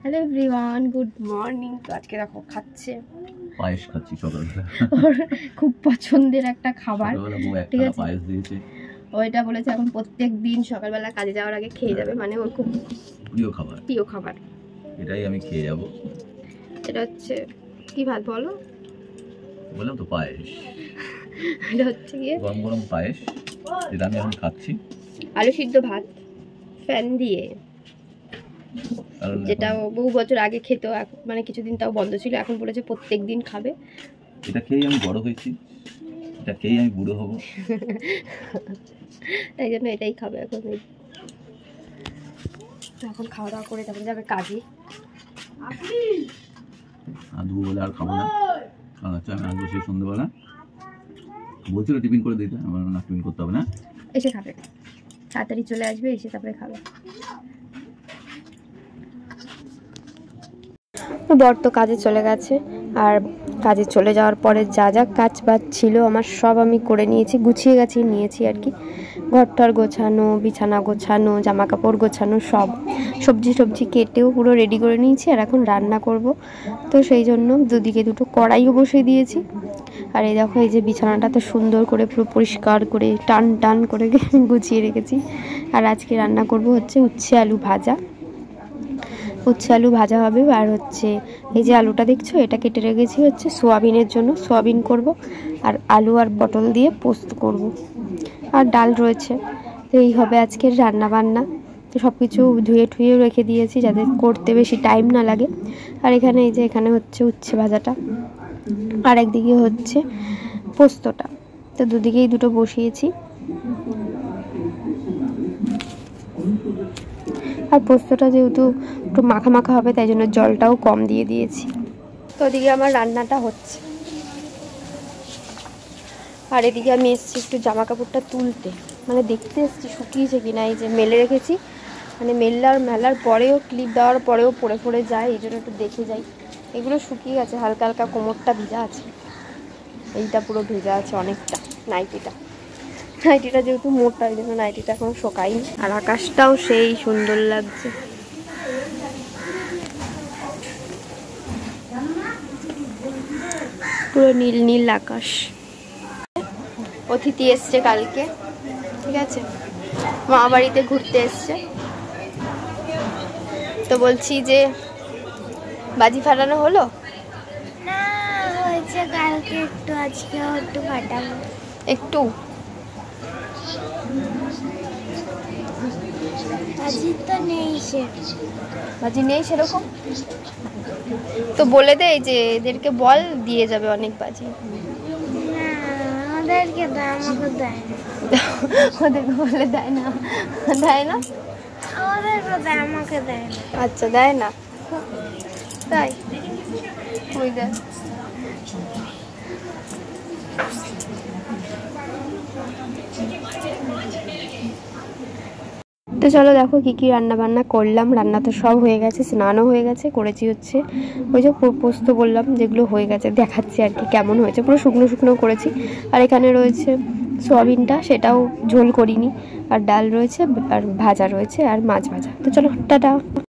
Hello everyone, good morning. তো আজকে দেখো খাচ্ছে পায়েস খাচ্ছি সকালবেলা। ওর খুব পছন্দের একটা খাবার, ঠিক আছে? পায়েস দিয়েছে। ওইটা বলেছে এখন প্রত্যেক দিন সকালবেলা কাজে যাওয়ার আগে খেয়ে যাবে, মানে ওর খুব প্রিয় খাবার। এটাই আমি খেয়ে যাব। এটা হচ্ছে কি ভাত বলো? বললাম তো পায়েস। এটা হচ্ছে গিয়ে গরম গরম পায়েস, যেটা আমি এখন খাচ্ছি। আলু সিদ্ধ ভাত ফ্যান দিয়ে, যেটা বহু বছর আগে খেত, মানে কিছুদিন তাও বন্ধ ছিল, এখন বলেছে প্রত্যেক দিন খাবে। এটা খেয়েই আমি বড় হয়েছি, এটা খেয়েই আমি বুড়ো হব, তাই জন্য এটাই খাবে এখন। এখন খাওয়া দাওয়া করে তারপরে যাবে কাজে। আদু বলে আর খাবো না, কারণ হচ্ছে আমি আসবো সেই সন্ধ্যেবেলা। বলছিল টিফিন করে দিতে, আমার না টিফিন করতে হবে না, এসে খাবে, তাড়াতাড়ি চলে আসবে, এসে তারপরে খাবে। বর তো কাজে চলে গেছে, আর কাজে চলে যাওয়ার পরে যা যা কাজ বাজ ছিল আমার সব আমি করে নিয়েছি, গুছিয়ে গাছিয়ে নিয়েছি আর কি। ঘরটার গোছানো, বিছানা গোছানো, জামা কাপড় গোছানো, সব সবজি কেটেও পুরো রেডি করে নিয়েছি। আর এখন রান্না করব, তো সেই জন্য দুদিকে দুটো কড়াইও বসিয়ে দিয়েছি। আর এই দেখো, এই যে বিছানাটা তো সুন্দর করে পুরো পরিষ্কার করে টান টান করে গুছিয়ে রেখেছি। আর আজকে রান্না করব হচ্ছে উচ্ছে আলু ভাজা। উচ্ছে আলু ভাজা হবে। আর হচ্ছে এই যে আলুটা দেখছো, এটা কেটে রেখেছি হচ্ছে সোয়াবিনের জন্য, সোয়াবিন করব। আর আলু আর পটল দিয়ে পোস্ত করব, আর ডাল রয়েছে। তো এই হবে আজকের রান্না বান্না। তো সব কিছু ধুয়ে ঠুয়ে রেখে দিয়েছি যাতে করতে বেশি টাইম না লাগে। আর এখানে এই যে এখানে হচ্ছে উচ্ছে ভাজাটা, আর একদিকে হচ্ছে পোস্তটা। তো দুদিকেই দুটো বসিয়েছি। আর পোস্তটা যেহেতু একটু মাখা মাখা হবে, তাই জন্য জলটাও কম দিয়ে দিয়েছি। তো ওদিকে আমার রান্নাটা হচ্ছে, আর এদিকে আমি এসেছি একটু জামা কাপড়টা তুলতে, মানে দেখতে এসেছি শুকিয়েছে কিনা। এই যে মেলে রেখেছি, মানে মেলার পরেও, ক্লিপ দেওয়ার পরেও পড়ে যায়, এই জন্য একটু দেখে যাই। এগুলো শুকিয়ে গেছে, হালকা হালকা কোমরটা ভিজা আছে, এইটা পুরো ভেজা আছে অনেকটা। নাইটিটা যেহেতু মোটা, এই জন্য নাইটিটা এখন শোকায়নি। আর আকাশটাও সেই সুন্দর লাগছে, পুরো নীল নীল আকাশ। অতিথি এসছে কালকে, ঠিক আছে, মামা বাড়িতে ঘুরতে এসছে। তো বলছি যে বাজি ফাটানো হলো না, হয়েছে কালকে একটু, আজকে একটু ফাটাবো। একটু বাজি তো নেই, বাজি নেই সেরকম। তো বলে দেয় যে এদেরকে বল, দিয়ে যাবে অনেক বাজি। না, ওদেরকে দেয়, আমাকে দেয় না। ওদেরকে বলে দেয় না? ওদেরকে দেয়, আমাকে দেয় না। আচ্ছা, দেয় না তাই? ওই দেখ, তো চলো দেখো কি কি রান্না বান্না করলাম। রান্না তো সব হয়ে গেছে, স্নানও হয়ে গেছে, করেছি হচ্ছে ওই যে পোস্ত বললাম, যেগুলো হয়ে গেছে দেখাচ্ছি আর কি কেমন হয়েছে। পুরো শুকনো শুকনো করেছি। আর এখানে রয়েছে সোয়াবিনটা, সেটাও ঝোল করিনি। আর ডাল রয়েছে, আর ভাজা রয়েছে, আর মাছ ভাজা। তো চলো টাটা।